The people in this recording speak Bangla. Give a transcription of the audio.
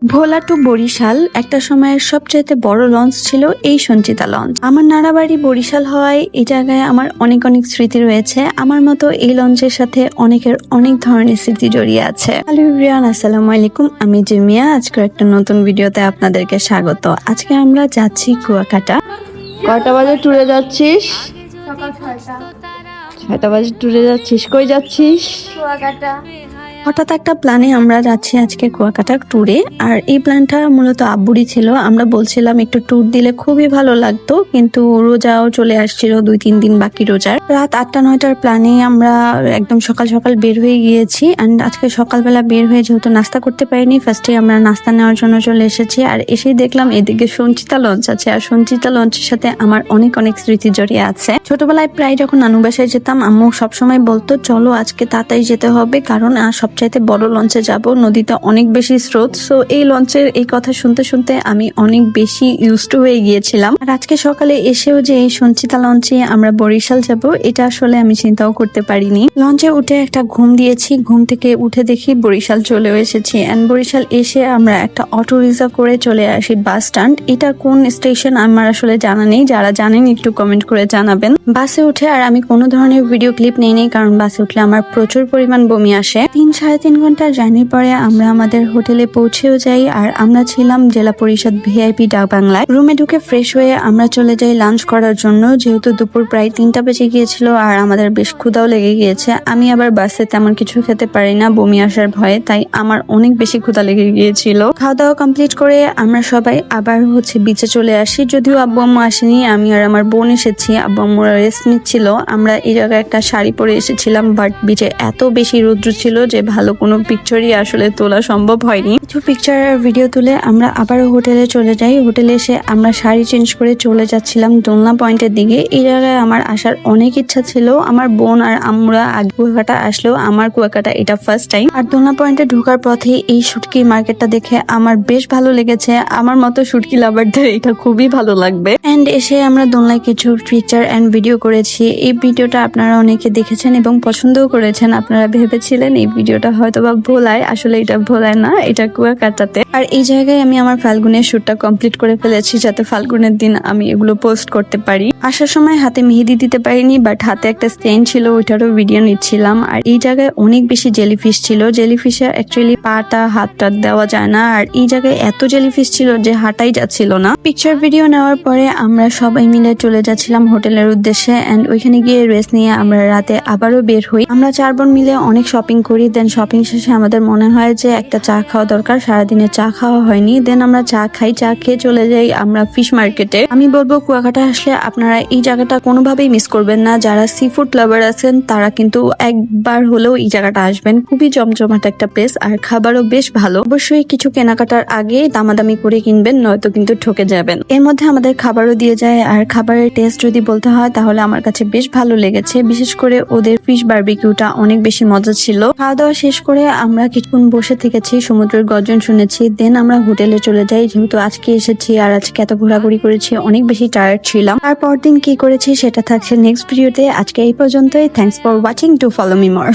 ভোলা টু বরিশাল একটা সময়ের সবচাইতে বড় লঞ্চ ছিল এই সঞ্চিতা লঞ্চ। আমার নানাবাড়ি বরিশাল হওয়ায় এই জায়গায় আমার অনেক অনেক স্মৃতি রয়েছে। আমার মতো এই লঞ্চের সাথে অনেকের অনেক ধরনের স্মৃতি জড়িয়ে আছে। হ্যালো এভরিওয়ান, আসসালামু আলাইকুম। আমি জিমিয়া। আজকে একটা নতুন ভিডিওতে আপনাদেরকে স্বাগত। আজকে আমরা যাচ্ছি কুয়াকাটা। কয়টা বাজে ট্যুরে যাচ্ছিস? সকাল 6টা। 6টা বাজে ট্যুরে যাচ্ছিস? কই যাচ্ছিস? কুয়াকাটা। হঠাৎ একটা প্ল্যানে আমরা যাচ্ছি আজকে কুয়াকাটা ট্যুরে। আর এই প্ল্যানটা মূলত আব্বুরই ছিল। আমরা বলছিলাম একটু ট্যুর দিলে খুবই ভালো লাগতো, কিন্তু রোজাও চলে আসছিল, 2-3 দিন বাকি রোজার। রাত 8টা-9টার প্ল্যানে আমরা একদম সকাল সকাল বের হয়ে গিয়েছি। অ্যান্ড আজকে সকালবেলা বের হয়ে যেহেতু নাস্তা করতে পারিনি, ফার্স্টে আমরা নাস্তা নেওয়ার জন্য চলে এসেছি। আর এসেই দেখলাম এদিকে সঞ্চিতা লঞ্চ আছে। আর সঞ্চিতা লঞ্চের সাথে আমার অনেক অনেক স্মৃতি জড়িয়ে আছে। ছোটবেলায় প্রায় যখন নানু বাসায় যেতাম, আম্মু সবসময় বলতো চলো আজকে তাড়াতাড়ি যেতে হবে, কারণ সবচাইতে বড় লঞ্চে যাব, নদীতে অনেক বেশি স্রোত। সো এই লঞ্চের এই কথা শুনতে শুনতে আমি অনেক বেশি ইউজড হয়ে গিয়েছিলাম। আর আজকে সকালে এসেও যে এই সঞ্চিতা লঞ্চে আমরা বরিশাল যাব, এটা আসলে আমি চিন্তাও করতে পারিনি। লঞ্চে উঠে একটা ঘুম দিয়েছি, ঘুম থেকে উঠে দেখি বরিশাল চলেও এসেছি। এন্ড বরিশাল এসে আমরা একটা অটো রিজার্ভ করে চলে আসি বাস স্ট্যান্ড। এটা কোন স্টেশন আমার আসলে জানা নেই, যারা জানেন একটু কমেন্ট করে জানাবেন। বাসে উঠে আর আমি কোনো ধরনের ভিডিও ক্লিপ নেইনি, কারণ বাসে উঠলে আমার প্রচুর পরিমাণ বমি আসে। 3-3.5 ঘন্টার জার্নির পরে আমরা আমাদের হোটেলে পৌঁছেও যাই। আর আমরা ছিলাম জেলা পরিষদ ভিআইপি ডাক বাংলায়। রুমে ঢুকে ফ্রেশ হয়ে আমরা চলে যাই লাঞ্চ করার জন্য, যেহেতু দুপুর প্রায় 3টা বেজে গিয়েছিল আর আমাদের বেশ ক্ষুধাও লেগে গিয়েছে। আমি আবার বাসে তেমন কিছু খেতে পারি না বমি আসার ভয়ে, তাই আমার অনেক বেশি ক্ষুধা লেগে গিয়েছিল। খাওয়া দাওয়া কমপ্লিট করে আমরা সবাই আবার বিচে চলে আসি। যদিও আব্বু আম্মু আসেনি, আমি আর আমার বোন এসেছি। আব্বু আম্মুরা রেস্ট নিচ্ছিল। আমরা এই জায়গায় একটা শাড়ি পরে এসেছিলাম, বাট বিচে এত বেশি রৌদ্র ছিল যে ভালো কোনো পিকচারই আসলে তোলা সম্ভব হয়নি। কিছু পিকচার আর ভিডিও তুলে আমরা আবারও হোটেলে চলে যাই। হোটেলে এসে আমরা শাড়ি চেঞ্জ করে চলে যাচ্ছিলাম দোলনা পয়েন্টের দিকে। এই জায়গায় আমার আসার অনেক ইচ্ছা ছিল। আমার বোন আর আমরা আগে কুয়াকাটা আসলেও আমার কুয়াকাটা এটা ফার্স্ট টাইম। আর দোলনা পয়েন্টে ঢোকার পথে এই শুটকি মার্কেটটা দেখে আমার বেশ ভালো লেগেছে। আমার মতো শুটকি লাভারদের এটা খুবই ভালো লাগবে। এন্ড এসে আমরা দোলনায় কিছু পিকচার এন্ড ভিডিও করেছি। এই ভিডিওটা আপনারা অনেকে দেখেছেন এবং পছন্দও করেছেন। আপনারা ভেবেছিলেন এই ভিডিওটা হয়তো বা ভোলায়, আসলে এটা ভোলায় না, এটা কুয়াকাটাতে। আর এই জায়গায় আমি আমার ফাল্গুনের শুটটা কমপ্লিট করে ফেলেছি, যাতে ফাল্গুনের দিন আমি এগুলো পোস্ট করতে পারি। আসার সময় হাতে মেহেদি দিতে পারিনি, বাট হাতে একটা স্টেন ছিল, ওইটারও ভিডিও নিচ্ছিলাম। আর এই জায়গায় অনেক বেশি জেলিফিশ ছিল। জেলিফিশে অ্যাকচুয়ালি পাটা হাতটা দেওয়া যায় না, আর এই জায়গায় এত জেলিফিশ ছিল যে হাঁটাই যাচ্ছিল না। পিকচার ভিডিও নেওয়ার পরে আমরা সবাই মিলে চলে যাচ্ছিলাম হোটেলের উদ্দেশ্যে। এন্ড ওইখানে গিয়ে রেস্ট নিয়ে আমরা রাতে আবারও বের হই। আমরা 4 বোন মিলে অনেক শপিং করি। দেন শপিং শেষে আমাদের মনে হয় যে একটা চা খাওয়া দরকার, সারাদিনে চা খাওয়া হয়নি। দেন আমরা চা খাই, চা খেয়ে চলে যাই আমরা ফিশ মার্কেটে। আমি বলবো কুয়াকাটা আসলে আপনারা এই জায়গাটা কোনোভাবেই মিস করবেন না। যারা সি ফুড লাভার আছেন তারা কিন্তু একবার হলেও এই জায়গাটা আসবেন। খুবই জমজমাট একটা প্লেস, আর খাবারও বেশ ভালো। অবশ্যই কিছু কেনাকাটার আগে দামাদামি করে কিনবেন, নয়তো কিন্তু ঠকে যাবেন। এর মধ্যে আমাদের খাবারও দিয়ে যায়। আর খাবারের টেস্ট যদি বলতে হয় তাহলে আমার কাছে বেশ ভালো লেগেছে। বিশেষ করে ওদের ফিশ বারবিকিউটা অনেক বেশি মজা ছিল। খাওয়া দাওয়া শেষ করে আমরা কিছুক্ষণ বসে থেকেছি, সমুদ্রের গর্জন শুনেছি। দেন আমরা হোটেলে চলে যাই, যেহেতু আজকে এসেছি আর আজকে এত ঘোরাঘুরি করেছি, অনেক বেশি টায়ার্ড ছিলাম। তারপর দিন কি করেছি সেটা থাকছে নেক্সট ভিডিওতে। আজকে এই পর্যন্তই। Thanks for watching. To follow me more.